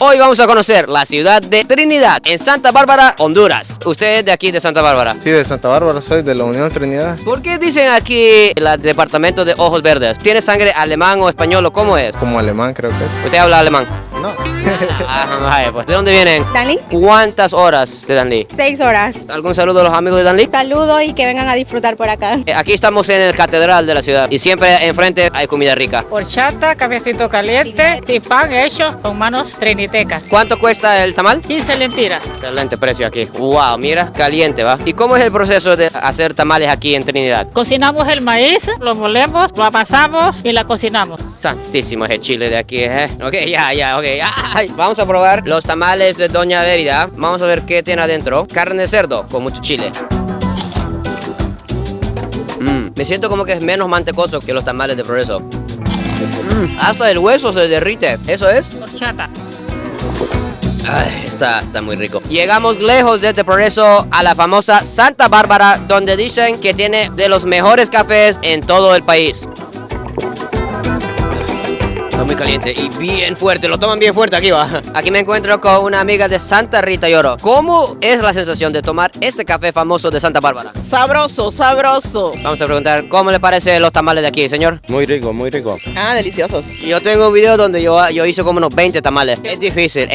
Hoy vamos a conocer la ciudad de Trinidad, en Santa Bárbara, Honduras. ¿Usted es de aquí, de Santa Bárbara? Sí, de Santa Bárbara soy, de la Unión Trinidad. ¿Por qué dicen aquí el departamento de ojos verdes? ¿Tiene sangre alemán o español o cómo es? Como alemán creo que es. ¿Usted habla alemán? No. Vaya, pues. ¿De dónde vienen? Danlí, ¿Cuántas horas de Danlí? 6 horas. ¿Algún saludo a los amigos de Danlí? Saludos y que vengan a disfrutar por acá. Aquí estamos en el catedral de la ciudad y siempre enfrente hay comida rica. Horchata, cafecito caliente y pan hecho con manos trinitecas. ¿Cuánto cuesta el tamal? 15 lempiras. Excelente precio aquí. Wow, mira, caliente, ¿va? ¿Y cómo es el proceso de hacer tamales aquí en Trinidad? Cocinamos el maíz, lo molemos, lo amasamos y la cocinamos. Santísimo ese chile de aquí, ¿eh? Ok, ok. Ay, vamos a probar los tamales de Doña Verida. Vamos a ver qué tiene adentro. Carne de cerdo con mucho chile. Me siento como que es menos mantecoso que los tamales de Progreso. Hasta el hueso se derrite. ¿Eso es? Horchata. Ay, está muy rico. Llegamos lejos desde Progreso a la famosa Santa Bárbara, donde dicen que tiene de los mejores cafés en todo el país. Está muy caliente y bien fuerte, lo toman bien fuerte aquí, va. Aquí me encuentro con una amiga de Santa Rita y Oro. ¿Cómo es la sensación de tomar este café famoso de Santa Bárbara? Sabroso, sabroso. Vamos a preguntar, ¿cómo le parecen los tamales de aquí, señor? Muy rico, muy rico. Ah, deliciosos. Yo tengo un video donde yo hice como unos 20 tamales. Es difícil,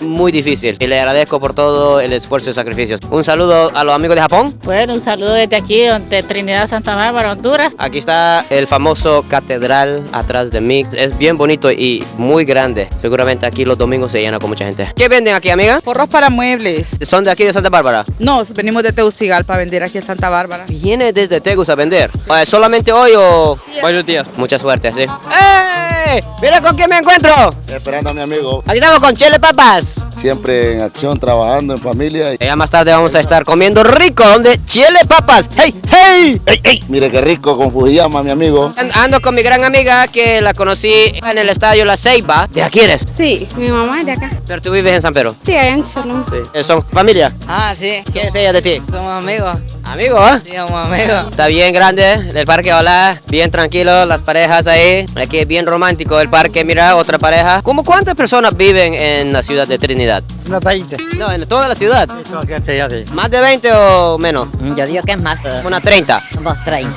muy difícil. Y le agradezco por todo el esfuerzo y sacrificios. Un saludo a los amigos de Japón. Bueno, un saludo desde aquí, de Trinidad, Santa Bárbara, Honduras. Aquí está el famoso catedral atrás de mí. Es bien bonito y muy grande. Seguramente aquí los domingos se llena con mucha gente. ¿Qué venden aquí, amiga? Forros para muebles. ¿Son de aquí de Santa Bárbara? No, venimos de Tegucigalpa a vender aquí en Santa Bárbara. ¿Viene desde Tegus a vender? ¿Solamente hoy o...? Varios días. Mucha suerte, sí. ¡Ey! ¡Mira con quién me encuentro! Esperando a mi amigo, Aquí estamos con Chele Papas. siempre en acción, trabajando en familia. Ya más tarde vamos a estar comiendo rico donde Chele Papas. ¡Hey, hey! ¡Ey, ey! Mire qué rico con Fujiyama, mi amigo. Ando con mi gran amiga que la conocí en el estadio La Ceiba. ¿De aquí eres? Sí, mi mamá es de acá. Pero tú vives en San Pedro. Sí, allá en Cholón. ¿Son familia? Ah, sí. ¿Quién es ella de ti? Somos amigos. Amigo, ¿eh? Sí, somos amigos. Está bien grande el parque, hola, bien tranquilo, las parejas ahí. Aquí es bien romántico el parque, mira, otra pareja. ¿Cómo cuántas personas viven en la ciudad de Trinidad? Unas 20. No, en toda la ciudad. Eso que ya sí. ¿Más de 20 o menos? Yo digo que es más. Una 30. Somos 30.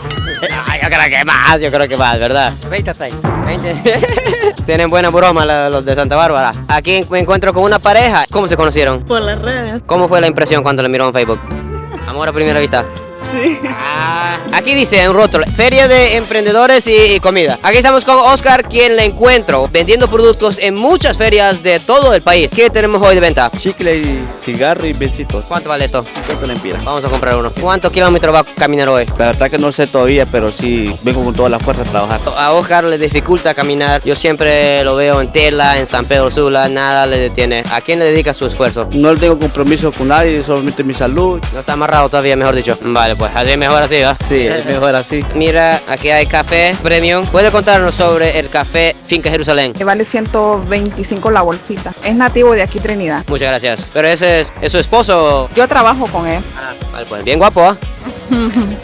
Yo creo que más, ¿verdad? 20 30. 20. Tienen buena broma los de Santa Bárbara. Aquí me encuentro con una pareja. ¿Cómo se conocieron? Por las redes. ¿Cómo fue la impresión cuando le miró en Facebook? Amor a primera vista. Sí. Aquí dice en rótulo, Feria de Emprendedores y Comida. Aquí estamos con Oscar, quien le encuentro vendiendo productos en muchas ferias de todo el país. ¿Qué tenemos hoy de venta? Chicle y cigarro y besitos. ¿Cuánto vale esto? 50 lempiras. Vamos a comprar uno. ¿Cuántos kilómetros va a caminar hoy? La verdad que no sé todavía, pero sí vengo con toda la fuerza a trabajar. A Oscar le dificulta caminar. Yo siempre lo veo en Tela, en San Pedro Sula, nada le detiene. ¿A quién le dedica su esfuerzo? No tengo compromiso con nadie, solamente mi salud. No está amarrado todavía, mejor dicho. Vale, pues así es mejor así, ¿va? Sí, es mejor así. Mira, aquí hay café premium. ¿Puede contarnos sobre el café Finca Jerusalén? Que vale 125 la bolsita. Es nativo de aquí Trinidad. Muchas gracias. ¿Pero ese es su esposo? Yo trabajo con él. Vale, pues bien guapo, ¿ah?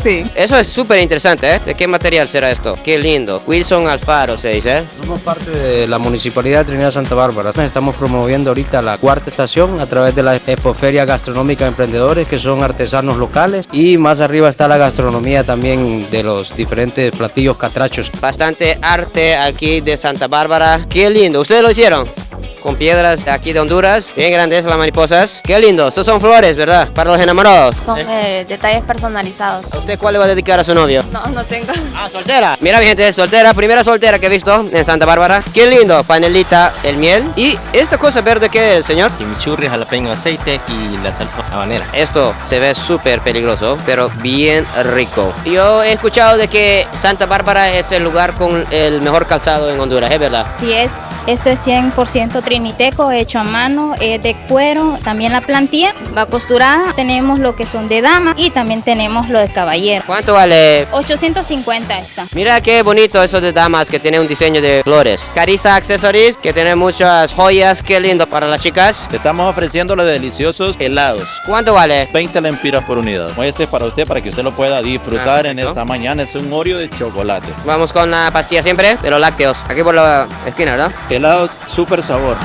Sí. Eso es súper interesante, ¿eh? ¿De qué material será esto? Qué lindo. Wilson Alfaro se dice, ¿eh? Somos parte de la Municipalidad de Trinidad Santa Bárbara. Estamos promoviendo ahorita la cuarta estación a través de la Expoferia Gastronómica de Emprendedores, que son artesanos locales. Y más arriba está la gastronomía también de los diferentes platillos catrachos. Bastante arte aquí de Santa Bárbara. Qué lindo. ¿Ustedes lo hicieron? Con piedras aquí de Honduras, bien grandes las mariposas. Qué lindo, estos son flores, ¿verdad? Para los enamorados. Son detalles personalizados. ¿A usted cuál le va a dedicar a su novio? No tengo. Ah, soltera. Mira, mi gente, soltera, primera soltera que he visto en Santa Bárbara. Qué lindo, panelita, el miel. ¿Y esta cosa verde qué es, señor? Chimichurri, jalapeño, aceite y la salsa habanera. Esto se ve súper peligroso, pero bien rico. Yo he escuchado de que Santa Bárbara es el lugar con el mejor calzado en Honduras, ¿es verdad? Sí es. Esto es 100% triniteco, hecho a mano, es de cuero. También la plantilla va costurada. Tenemos lo que son de dama y también tenemos lo de caballero. ¿Cuánto vale? 850 está. Mira qué bonito eso de damas que tiene un diseño de flores. Carissa Accessories, que tiene muchas joyas. Qué lindo para las chicas. Estamos ofreciéndole deliciosos helados. ¿Cuánto vale? 20 lempiras por unidad. Este es para usted, para que usted lo pueda disfrutar en perfecto. esta mañana. Es un Oreo de chocolate. Vamos con la pastilla siempre de los lácteos. Aquí por la esquina, ¿verdad? Helados, súper sabor.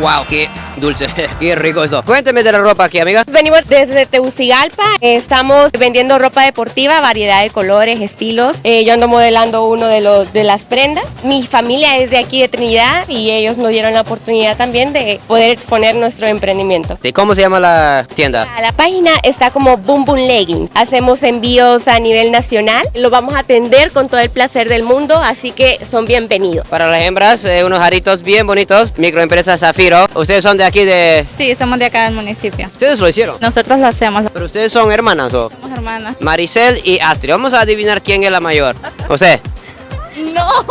Wow, qué dulce, qué rico eso. Cuénteme de la ropa aquí, amiga. Venimos desde Tegucigalpa, estamos vendiendo ropa deportiva, variedad de colores, estilos. Yo ando modelando uno de las prendas. Mi familia es de aquí de Trinidad y ellos nos dieron la oportunidad también de poder exponer nuestro emprendimiento. ¿Y cómo se llama la tienda? La página está como Boom Boom Leggings. Hacemos envíos a nivel nacional, lo vamos a atender con todo el placer del mundo, así que son bienvenidos. Para las hembras, unos aritos bien bonitos, microempresa Zafiro. ¿Ustedes son de aquí de...? Sí, somos de acá del municipio. ¿Ustedes lo hicieron? Nosotros lo hacemos. ¿Pero ustedes son hermanas o...? Somos hermanas. Maricel y Astrid. Vamos a adivinar quién es la mayor. ¿Usted? No.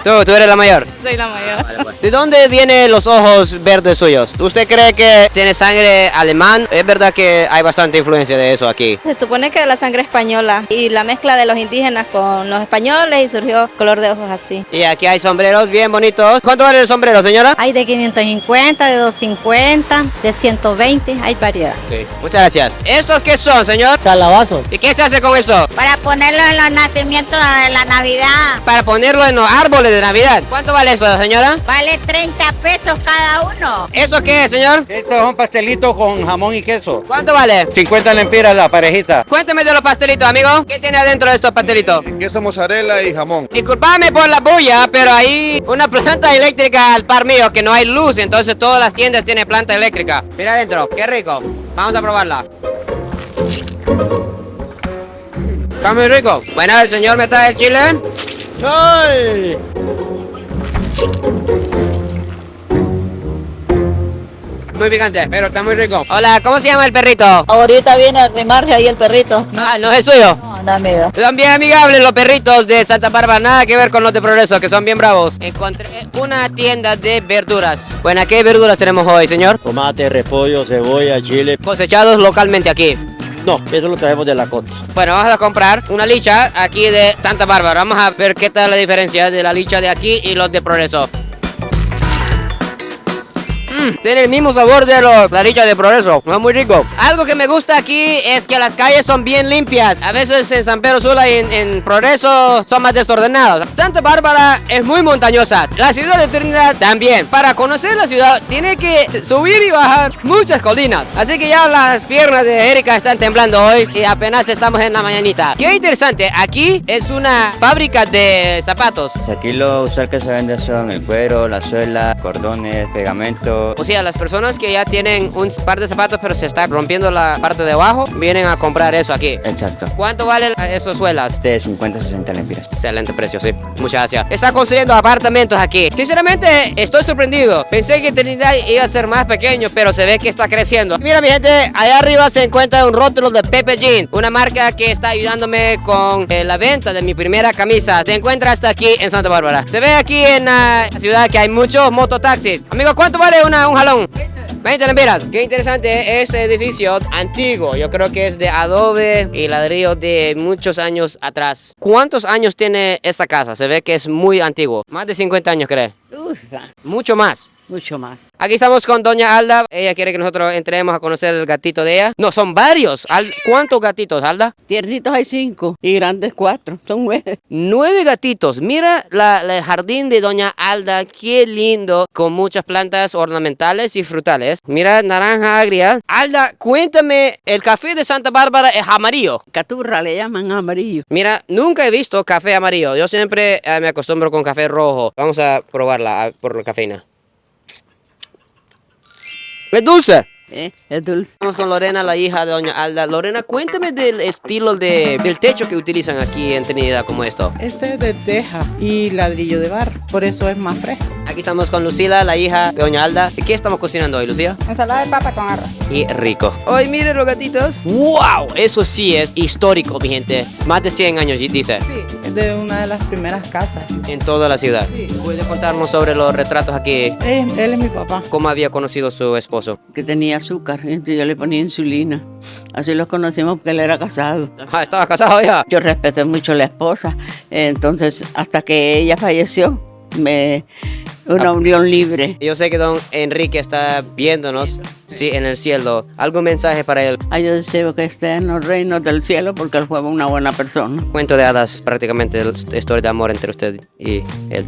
¿Tú eres la mayor? Soy la mayor. Vale, pues. ¿De dónde vienen los ojos verdes suyos? ¿Usted cree que tiene sangre alemán? Es verdad que hay bastante influencia de eso aquí. Se supone que de la sangre española y la mezcla de los indígenas con los españoles y surgió color de ojos así. Y aquí hay sombreros bien bonitos. ¿Cuánto vale el sombrero, señora? Hay de 550, de 250, de 120, hay variedad. Sí. Muchas gracias. ¿Estos qué son, señor? Calabazos. ¿Y qué se hace con eso? Para ponerlo en los nacimientos de la Navidad, Para ponerlo en los árboles de Navidad. ¿Cuánto vale eso, señora? vale 30 pesos cada uno. ¿Eso qué es, señor? Estos son pastelitos con jamón y queso. ¿Cuánto vale? 50 lempiras la parejita. Cuénteme de los pastelitos, amigo. ¿Qué tiene adentro de estos pastelitos? Queso mozzarella y jamón. Disculpame por la bulla, pero hay una planta eléctrica al par mío que no hay luz, entonces todas las tiendas tienen planta eléctrica. Mira adentro, qué rico. Vamos a probarla. Está muy rico. Bueno, el señor me trae el chile. ¡Ay! Muy picante, pero está muy rico. Hola, ¿cómo se llama el perrito? Ahorita viene a arrimarse ahí el perrito. Ah, ¿no es suyo? No, da miedo. Son bien amigables los perritos de Santa Bárbara, nada que ver con los de Progreso, que son bien bravos. Encontré una tienda de verduras. Bueno, ¿qué verduras tenemos hoy, señor? Tomate, repollo, cebolla, chile. Cosechados localmente aquí. No, eso lo traemos de la costa. Bueno, vamos a comprar una licha aquí de Santa Bárbara. Vamos a ver qué tal la diferencia de la licha de aquí y los de Progreso. Tiene el mismo sabor de la licha de Progreso. Es muy rico. Algo que me gusta aquí es que las calles son bien limpias. A veces en San Pedro Sula y en Progreso son más desordenados. Santa Bárbara es muy montañosa. La ciudad de Trinidad también. Para conocer la ciudad tiene que subir y bajar muchas colinas. Así que ya las piernas de Erika están temblando hoy y apenas estamos en la mañanita. Qué interesante. Aquí es una fábrica de zapatos. Aquí lo usual que se vende son el cuero, la suela, cordones, pegamento. O sea, las personas que ya tienen un par de zapatos pero se está rompiendo la parte de abajo, vienen a comprar eso aquí. Exacto. ¿Cuánto valen esas suelas? De 50 a 60 lempiras. Excelente precio, sí. Muchas gracias. Está construyendo apartamentos aquí. Sinceramente, estoy sorprendido. Pensé que Trinidad iba a ser más pequeño, pero se ve que está creciendo. Mira, mi gente, allá arriba se encuentra un rótulo de Pepe Jean, una marca que está ayudándome con la venta de mi primera camisa. Se encuentra hasta aquí en Santa Bárbara. Se ve aquí en la ciudad que hay muchos mototaxis. Amigo, ¿cuánto vale un jalón? 20 lempiras. Qué interesante ese edificio antiguo. Yo creo que es de adobe y ladrillo de muchos años atrás. ¿Cuántos años tiene esta casa? Se ve que es muy antiguo. Más de 50 años, ¿cree? Mucho más. Mucho más. Aquí estamos con doña Alda. Ella quiere que nosotros entremos a conocer el gatito de ella. No, son varios. ¿Cuántos gatitos, Alda? Tiernitos hay 5 y grandes 4. Son 9. 9 gatitos. Mira el jardín de doña Alda. Qué lindo. Con muchas plantas ornamentales y frutales. Mira, naranja agria. Alda, cuéntame, el café de Santa Bárbara es amarillo. Caturra le llaman amarillo. Mira, nunca he visto café amarillo. Yo siempre me acostumbro con café rojo. Vamos a probarla por la cafeína. ¡Es dulce! Es dulce. Vamos con Lorena, la hija de doña Alda. Lorena, cuéntame del estilo del techo que utilizan aquí en Trinidad como esto. Este es de teja y ladrillo de barro, por eso es más fresco. Aquí estamos con Lucila, la hija de doña Alda. ¿Y qué estamos cocinando hoy, Lucía? Ensalada de papa con arroz. Y rico. ¡Ay, miren los gatitos! ¡Wow! Eso sí es histórico, mi gente. Más de 100 años, dice. Sí, es de una de las primeras casas. En toda la ciudad. Sí. ¿Puede contarnos sobre los retratos aquí? Él es mi papá. ¿Cómo había conocido su esposo? Que tenía azúcar, entonces yo le ponía insulina. Así los conocimos porque él era casado. Ah, ¿estaba casado ya? Yo respeté mucho a la esposa, entonces hasta que ella falleció, una unión libre. Yo sé que don Enrique está viéndonos, sí, en el cielo. ¿Algún mensaje para él? Yo deseo que esté en los reinos del cielo porque él fue una buena persona. Cuento de hadas, prácticamente, la historia de amor entre usted y él.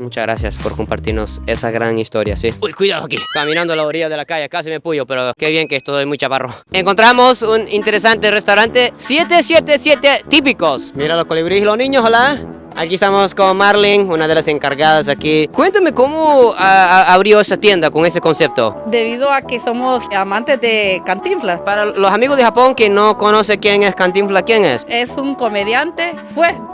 Muchas gracias por compartirnos esa gran historia, sí. Uy, cuidado aquí. Caminando a la orilla de la calle, casi me puyo, pero qué bien que estoy muy chaparro. Encontramos un interesante restaurante, 777 típicos. Mira los colibríes y los niños, hola. Aquí estamos con Marlene, una de las encargadas aquí. Cuéntame cómo abrió esa tienda con ese concepto. Debido a que somos amantes de Cantinflas. Para los amigos de Japón que no conocen quién es Cantinflas, ¿quién es? Es un comediante,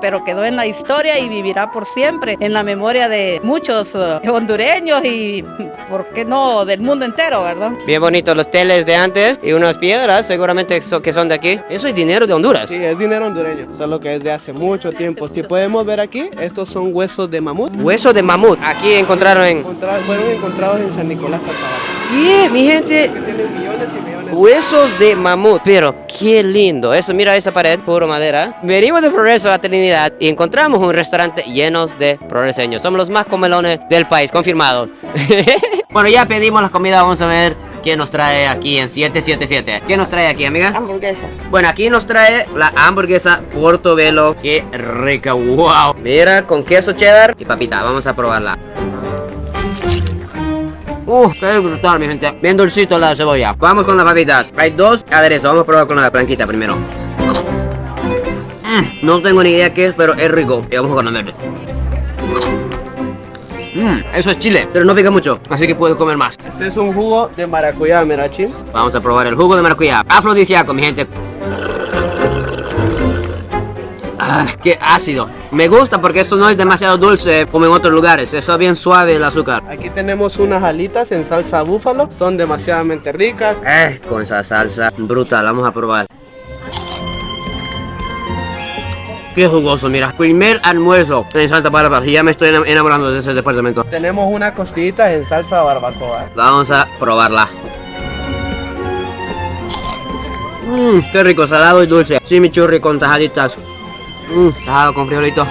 pero quedó en la historia y vivirá por siempre en la memoria de muchos hondureños y, ¿por qué no?, del mundo entero, ¿verdad? Bien bonitos los teles de antes y unas piedras, seguramente que son de aquí. Eso es dinero de Honduras. Sí, es dinero hondureño, solo que es de hace mucho tiempo. Si podemos ver aquí, estos son huesos de mamut. Huesos de mamut. Aquí encontraron fueron encontrados en San Nicolás, Santa Bárbara. Y mi gente, tienen millones y millones. Huesos de mamut, pero qué lindo. Eso, mira esta pared, puro madera. Venimos de Progreso a Trinidad y encontramos un restaurante lleno de progreseños. Somos los más comelones del país, confirmados. Bueno, ya pedimos la comida, vamos a ver qué nos trae aquí en 777. ¿Qué nos trae aquí, amiga? Hamburguesa. Bueno, aquí nos trae la hamburguesa Portobello. Qué rica, wow. Mira, con queso cheddar y papita, vamos a probarla. Qué brutal, mi gente. Bien dulcito la cebolla. Vamos con las papitas. Hay dos aderezos. Vamos a probar con la blanquita primero. No tengo ni idea qué es, pero es rico. Y vamos con la verde. Eso es chile, pero no pica mucho, así que puedo comer más. Este es un jugo de maracuyá, Merachi. Vamos a probar el jugo de maracuyá. Afrodisíaco, mi gente. Qué ácido. Me gusta porque esto no es demasiado dulce como en otros lugares. Eso es bien suave el azúcar. Aquí tenemos unas alitas en salsa búfalo. Son demasiadamente ricas. Con esa salsa brutal, vamos a probar. Qué jugoso, mira. Primer almuerzo en Santa Bárbara y ya me estoy enamorando de ese departamento. Tenemos una costillita en salsa barbacoa. Vamos a probarla. Qué rico, salado y dulce. Chimichurri con tajaditas. Tajado con frijolito.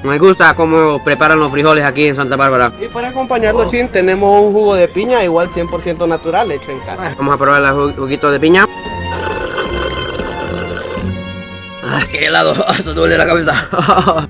Me gusta cómo preparan los frijoles aquí en Santa Bárbara. Y para acompañarlo, Chin, tenemos un jugo de piña, igual 100% natural, hecho en casa. Vamos a probar el juguito de piña. Qué helado, eso duele la cabeza.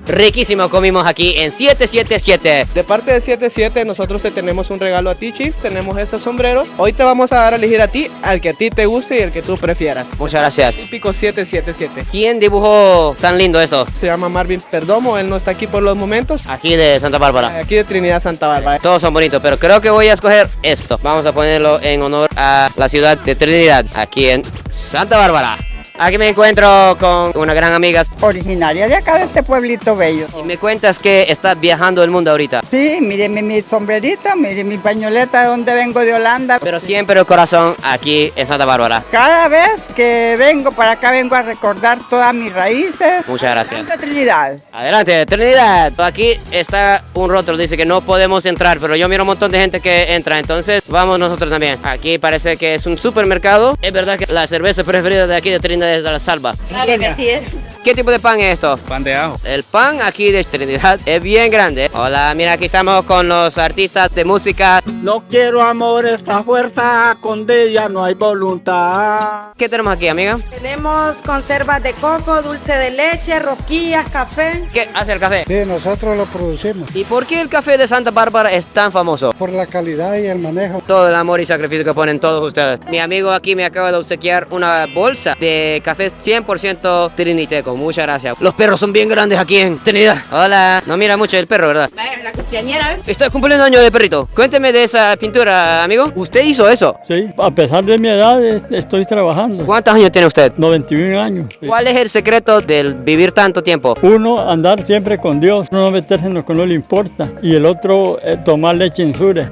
Riquísimo comimos aquí en 777. De parte de 77 nosotros te tenemos un regalo a ti, Chief. Tenemos estos sombreros. Hoy te vamos a dar a elegir a ti, al que a ti te guste y el que tú prefieras. Muchas gracias. Típico 777. ¿Quién dibujó tan lindo esto? Se llama Marvin Perdomo, él no está aquí por los momentos. Aquí de Santa Bárbara. Aquí de Trinidad, Santa Bárbara. Todos son bonitos, pero creo que voy a escoger esto. Vamos a ponerlo en honor a la ciudad de Trinidad, aquí en Santa Bárbara. Aquí me encuentro con una gran amiga. Originaria de acá, de este pueblito bello. Y me cuentas que estás viajando el mundo ahorita. Sí, mire mi sombrerito, mire mi pañoleta de donde vengo de Holanda. Pero siempre el corazón aquí en Santa Bárbara. Cada vez que vengo para acá vengo a recordar todas mis raíces. Muchas gracias. Adelante, Trinidad. Adelante, Trinidad. Aquí está un rótulo, dice que no podemos entrar, pero yo miro un montón de gente que entra, entonces vamos nosotros también. Aquí parece que es un supermercado. Es verdad que la cerveza preferida de aquí de Trinidad es la Salva. Claro que sí es. ¿Qué tipo de pan es esto? Pan de ajo. El pan aquí de Trinidad es bien grande. Hola, mira, aquí estamos con los artistas de música. No quiero amor, esta fuerza, con ella no hay voluntad. ¿Qué tenemos aquí, amiga? Tenemos conservas de coco, dulce de leche, rosquillas, café. ¿Qué hace el café? Sí, nosotros lo producimos. ¿Y por qué el café de Santa Bárbara es tan famoso? Por la calidad y el manejo. Todo el amor y sacrificio que ponen todos ustedes. Mi amigo aquí me acaba de obsequiar una bolsa de café 100% triniteco. Muchas gracias. Los perros son bien grandes aquí en Trinidad. Hola. No mira mucho el perro, ¿verdad? La cumpleañera, ¿eh? Estoy cumpliendo año de perrito. Cuénteme de esa pintura, amigo. ¿Usted hizo eso? Sí, a pesar de mi edad estoy trabajando. ¿Cuántos años tiene usted? 91 años. Sí. ¿Cuál es el secreto del vivir tanto tiempo? Uno, andar siempre con Dios. Uno, no meterse en lo que no le importa. Y el otro, tomar leche en sure.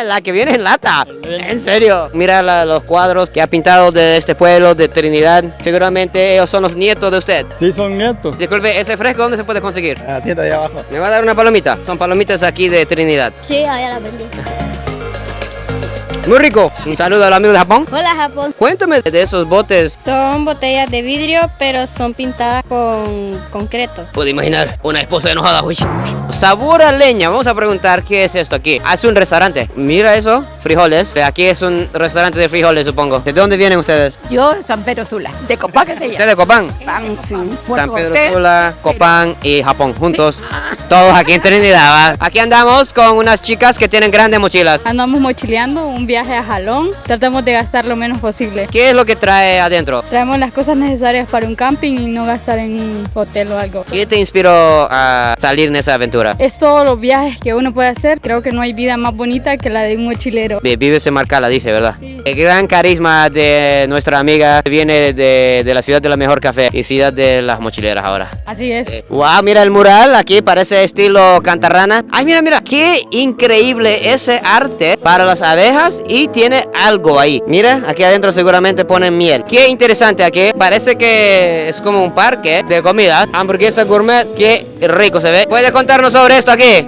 La que viene en lata. En serio. Mira los cuadros que ha pintado de este pueblo de Trinidad. Seguramente ellos son los nietos de usted. Sí, son nietos. Disculpe, ¿ese fresco dónde se puede conseguir? A la tienda allá abajo. ¿Me va a dar una palomita? Son palomitas aquí de Trinidad. Sí, allá la vendí. Muy rico. Un saludo a los amigos de Japón. Hola, Japón. Cuéntame de esos botes. Son botellas de vidrio, pero son pintadas con concreto. Puedo imaginar una esposa enojada. Uy. Sabor a leña. Vamos a preguntar qué es esto aquí. Es un restaurante. Mira eso. Frijoles. Aquí es un restaurante de frijoles, supongo. ¿De dónde vienen ustedes? Yo, San Pedro Sula, de Copán, ¿Usted de Copán? San Pedro Sula, Copán y Japón, juntos. Todos aquí en Trinidad, ¿va? Aquí andamos con unas chicas que tienen grandes mochilas. Andamos mochileando, un viaje a Jalón. Tratamos de gastar lo menos posible. ¿Qué es lo que trae adentro? Traemos las cosas necesarias para un camping y no gastar en un hotel o algo. ¿Qué te inspiró a salir en esa aventura? Es todos los viajes que uno puede hacer. Creo que no hay vida más bonita que la de un mochilero. Vives en Marcala, dice, ¿verdad? Sí. El gran carisma de nuestra amiga viene de la ciudad de la mejor café y ciudad de las mochileras ahora. Así es. Wow, mira el mural, aquí parece estilo cantarrana. Ay, mira, qué increíble ese arte para las abejas y tiene algo ahí. Mira, aquí adentro seguramente ponen miel. Qué interesante aquí, parece que es como un parque de comida. Hamburguesa gourmet, qué rico se ve. ¿Puede contarnos sobre esto aquí?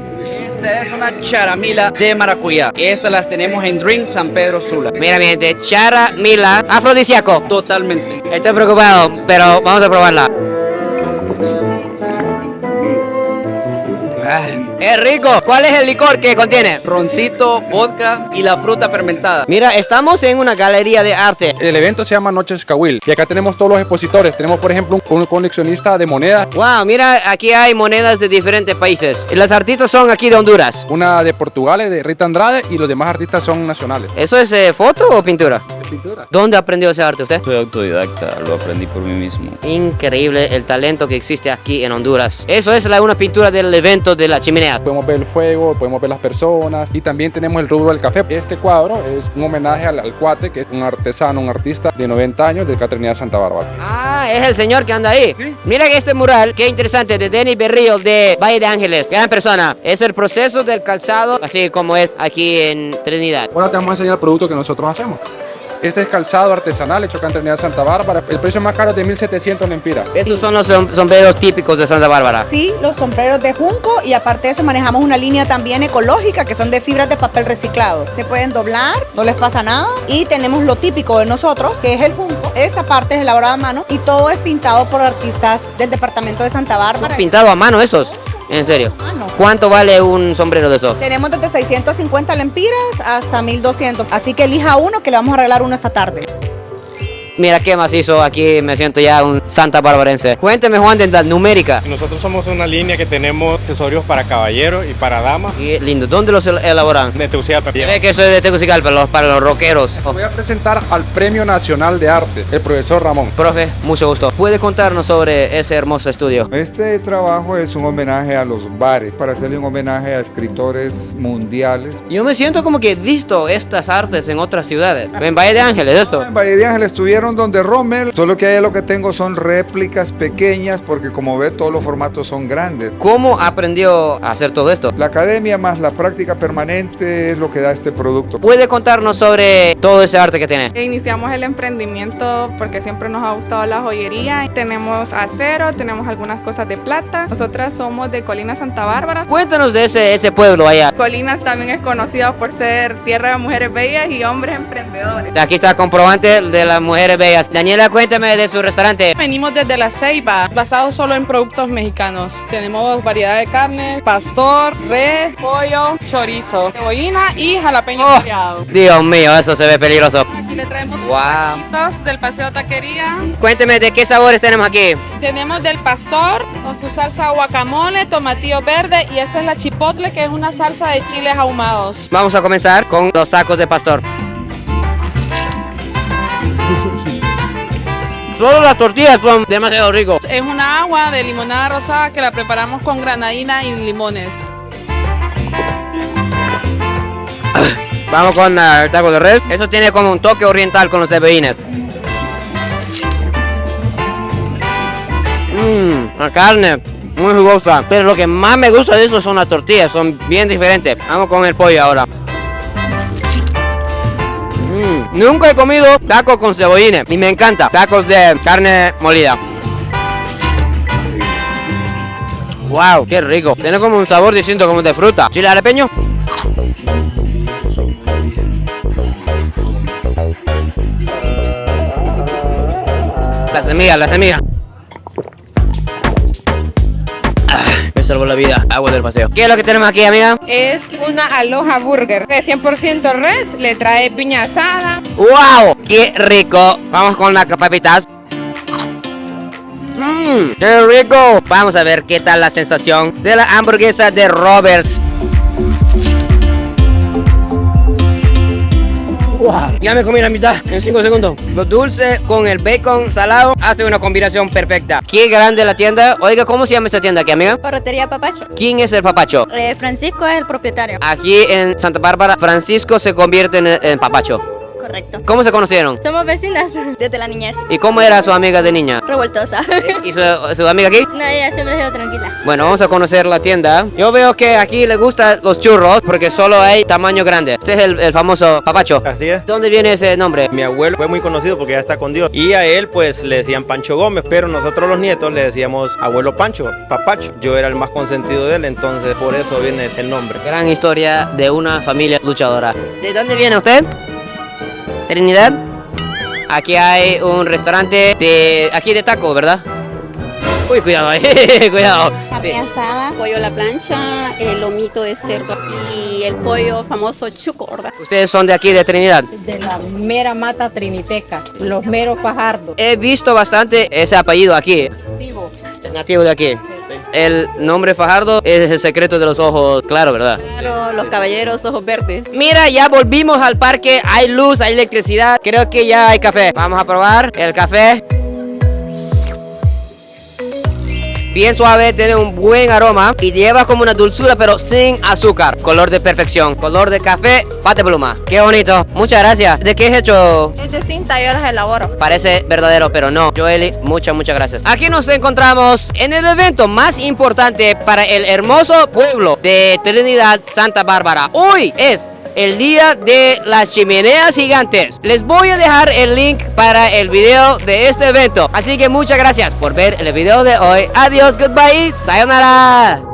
Esta es una charamila de maracuyá. Estas las tenemos en Drink San Pedro Sula. Mira mi gente, charamila, afrodisíaco. Totalmente. Estoy preocupado, pero vamos a probarla. Es rico. ¿Cuál es el licor que contiene? Roncito, vodka y la fruta fermentada. Mira, estamos en una galería de arte. El evento se llama Noches Cahuil y acá tenemos todos los expositores. Tenemos, por ejemplo, un coleccionista de monedas. Wow, mira, aquí hay monedas de diferentes países. Y las artistas son aquí de Honduras. Una de Portugal, de Rita Andrade, y los demás artistas son nacionales. ¿Eso es foto o pintura? Pintura. ¿Dónde aprendió ese arte usted? Soy autodidacta, lo aprendí por mí mismo. Increíble el talento que existe aquí en Honduras. Eso es una pintura del evento de la chimenea. Podemos ver el fuego, podemos ver las personas y también tenemos el rubro del café. Este cuadro es un homenaje al cuate, que es un artesano, un artista de 90 años de Trinidad Santa Bárbara. Ah, es el señor que anda ahí. ¿Sí? Mira este mural, qué interesante, de Denis Berrío de Valle de Ángeles. Gran persona. Es el proceso del calzado, así como es aquí en Trinidad. Ahora te vamos a enseñar el producto que nosotros hacemos. Este es calzado artesanal hecho acá en Trinidad Santa Bárbara. El precio más caro es de 1.700 lempiras. Estos son los sombreros típicos de Santa Bárbara. Sí, los sombreros de junco, y aparte de eso manejamos una línea también ecológica que son de fibras de papel reciclado. Se pueden doblar, no les pasa nada, y tenemos lo típico de nosotros, que es el junco. Esta parte es elaborada a mano y todo es pintado por artistas del departamento de Santa Bárbara. ¿Pintado a mano estos? ¿En serio? ¿Cuánto vale un sombrero de eso? Tenemos desde 650 lempiras hasta 1.200. Así que elija uno, que le vamos a regalar uno esta tarde. Mira qué macizo, aquí me siento ya un santa barbarense. Cuénteme, Juan, de la numérica. Nosotros somos una línea que tenemos accesorios para caballeros y para damas. Qué lindo. ¿Dónde los elaboran? De Tegucigalpa. Ve que soy de Tegucigalpa, para los rockeros. Voy a presentar al Premio Nacional de Arte, el profesor Ramón. Profe, mucho gusto. ¿Puede contarnos sobre ese hermoso estudio? Este trabajo es un homenaje a los bares, para hacerle un homenaje a escritores mundiales. Yo me siento como que he visto estas artes en otras ciudades. En Valle de Ángeles, esto. En Valle de Ángeles estuvieron donde Rommel, solo que ahí lo que tengo son réplicas pequeñas, porque como ve todos los formatos son grandes. ¿Cómo aprendió a hacer todo esto? La academia más la práctica permanente es lo que da este producto. ¿Puede contarnos sobre todo ese arte que tiene? Iniciamos el emprendimiento porque siempre nos ha gustado la joyería. Tenemos acero, tenemos algunas cosas de plata. Nosotras somos de Colinas Santa Bárbara. Cuéntanos de ese pueblo allá. Colinas también es conocido por ser tierra de mujeres bellas y hombres emprendedores. Aquí está el comprobante de las mujeres bellas. Daniela, cuéntame de su restaurante. Venimos desde La Ceiba, basado solo en productos mexicanos. Tenemos variedad de carne, pastor, res, pollo, chorizo, cebollina y jalapeño criado. Dios mío, eso se ve peligroso. Aquí le traemos unos taquitos del Paseo Taquería. Cuénteme de qué sabores tenemos aquí. Tenemos del pastor con su salsa guacamole, tomatillo verde, y esta es la chipotle, que es una salsa de chiles ahumados. Vamos a comenzar con los tacos de pastor. Solo las tortillas son demasiado ricos. Es una agua de limonada rosada que la preparamos con granadina y limones. Vamos con el taco de res. Eso tiene como un toque oriental con los cebollines. La carne muy jugosa. Pero lo que más me gusta de eso son las tortillas. Son bien diferentes. Vamos con el pollo ahora. Nunca he comido tacos con cebollines y me encanta. Tacos de carne molida. Wow, qué rico. Tiene como un sabor distinto, como de fruta. Chile jalapeño. semillas, la semilla. Me salvó la vida, agua del paseo. ¿Qué es lo que tenemos aquí, amiga? Es una Aloha Burger de 100% res, le trae piña asada. ¡Wow! ¡Qué rico! Vamos con las papitas. ¡Qué rico! Vamos a ver qué tal la sensación de la hamburguesa de Roberts. Wow. Ya me comí la mitad en 5 segundos. Lo dulce con el bacon salado hace una combinación perfecta. Qué grande la tienda. Oiga, ¿cómo se llama esta tienda aquí, amiga? Ferretería Papacho. ¿Quién es el papacho? Francisco es el propietario. Aquí en Santa Bárbara, Francisco se convierte en papacho. Correcto. ¿Cómo se conocieron? Somos vecinas desde la niñez. ¿Y cómo era su amiga de niña? Revoltosa. ¿Y su amiga aquí? No, ella siempre ha sido tranquila. Bueno, vamos a conocer la tienda. Yo veo que aquí le gustan los churros porque solo hay tamaño grande. Este es el famoso papacho. Así es. ¿Dónde viene ese nombre? Mi abuelo fue muy conocido porque ya está con Dios. Y a él pues le decían Pancho Gómez, pero nosotros los nietos le decíamos abuelo Pancho, papacho. Yo era el más consentido de él, entonces por eso viene el nombre. Gran historia de una familia luchadora. ¿De dónde viene usted? Trinidad. Aquí hay un restaurante de taco, ¿verdad? Uy, cuidado ahí, cuidado. Carne asada, pollo a la plancha, el lomito de cerdo y el pollo famoso chuco, ¿verdad? ¿Ustedes son de aquí, de Trinidad? De la mera mata triniteca, los meros Fajardo. He visto bastante ese apellido aquí. Nativo. Es nativo de aquí. El nombre Fajardo es el secreto de los ojos claros, ¿verdad? Claro, los caballeros ojos verdes. Mira, ya volvimos al parque, hay luz, hay electricidad, creo que ya hay café. Vamos a probar el café. Bien suave, tiene un buen aroma y lleva como una dulzura pero sin azúcar. Color de perfección, color de café, pate pluma. Qué bonito, muchas gracias. ¿De qué es hecho? Es de cinta, yo las elaboro. Parece verdadero, pero no. Joely, muchas gracias. Aquí nos encontramos en el evento más importante para el hermoso pueblo de Trinidad, Santa Bárbara. Hoy es el día de las chimeneas gigantes. Les voy a dejar el link para el video de este evento. Así que muchas gracias por ver el video de hoy. Adiós, goodbye, sayonara.